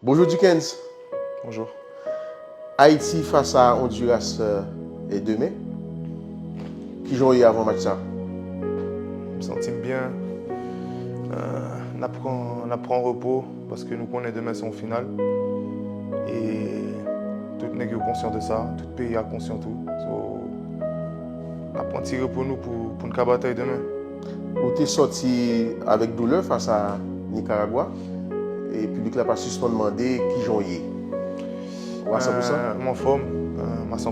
Bonjour Dickens. Bonjour. Haïti face à Honduras et demain. Qui joue hier avant le match ça? Je me sens bien. On apprend repos parce que nous connaissons demain son final. Et tout le monde est conscient de ça, tout le pays est conscient de tout. On apprend tirer pour nous pour une bataille demain. Où tu es sorti avec douleur face à Nicaragua et le public n'a pas suspend demandé qui joue hier. À 100%? Mon forme, à 100%.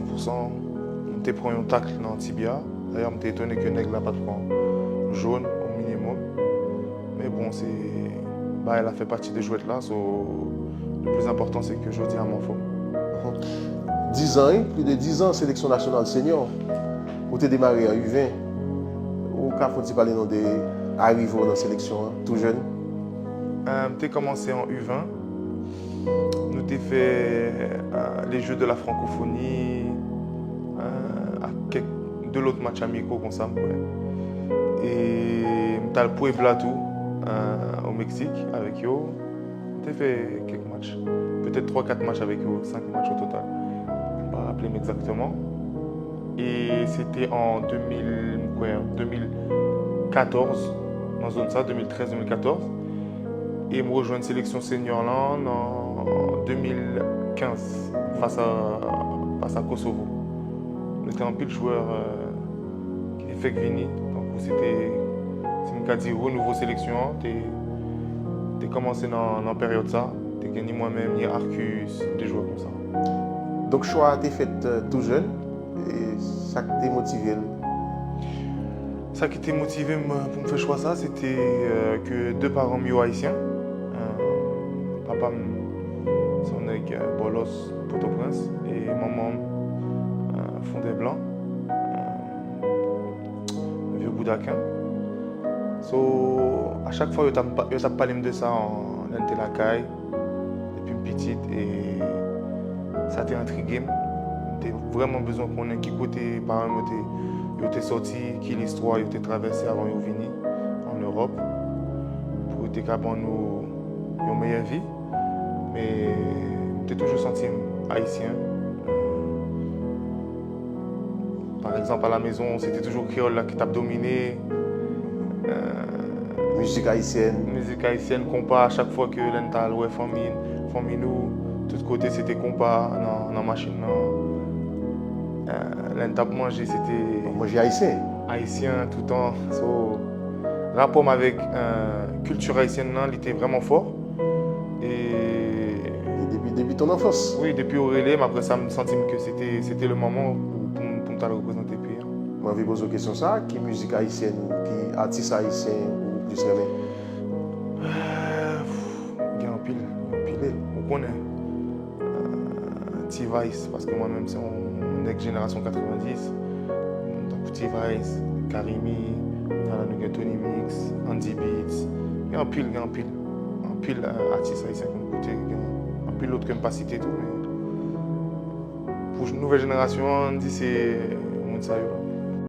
Je prends un tacle dans le tibia. D'ailleurs, je suis étonné que Nègre n'a pas de jaune au minimum. Mais bon, elle a fait partie des jouets là. Le plus important, c'est que je dis à mon forme. 10 ans, plus de 10 ans en sélection nationale senior. Où tu es démarré en U20. Où faut-il parler d'arriver dans la sélection, tout jeune? Tu as commencé en U20. Nous avons fait les Jeux de la francophonie, deux autres matchs amicaux comme ça. Et tu as le Puebla tout au Mexique avec eux. Tu as fait quelques matchs, peut-être 3-4 matchs avec eux, 5 matchs au total. Je ne peux pas rappeler exactement. Et c'était en 2014, dans zone ça, 2013-2014. Et je me rejoins une sélection senior là en 2015 face à Kosovo. On était un pile joueur qui fait que Vini. Donc c'était une nouveau sélection. Tu as commencé dans la période ça. Tu as gagné moi-même, ni Arcus, des joueurs comme ça. Donc choix a été fait tout jeune et ça t'a motivé? Ça qui t'a motivé pour me faire choix ça, c'était que deux parents mieux haïtiens. Papa son avec Bolos, Port-au-Prince, et maman Fondé Blanc, vieux Boudaquin. À chaque fois, je t'ai parlé de ça en la caille, depuis une petite, et ça t'a intrigué. J'ai vraiment besoin qu'on ait qui côté par exemple, tu es sorti, qui l'histoire, tu traversé avant de venir en Europe, pour être capable de nous une meilleure vie. Mais tu toujours senti haïtien. Par exemple, à la maison, c'était toujours créole qui t'a dominé. Musique haïtienne. Musique haïtienne, compas, à chaque fois que l'on t'a loué famille nous, de tous côtés c'était compas dans la machine. L'on t'a mangé, c'était. Manger haïtien. Haïtien tout le temps. Rapport avec culture haïtienne, il était vraiment fort. Depuis ton enfance? Oui, depuis Aurélie, mais après ça, je me sentais que c'était le moment pour me représenter le pays. Je vais poser une question ça. Qui musique haïtienne, qui artiste haïtien ou plus aimé? Il y a un pile. On connaît T-Vice, parce que moi-même, c'est une génération 90. Donc T-Vice, Karimi, on a Tony Mix, Andy Beats. Il y a un pile. Un pile artiste haïtien comme côté. Un pile l'autre que je ne peux pas citer tout. Mais pour une nouvelle génération, on dit c'est.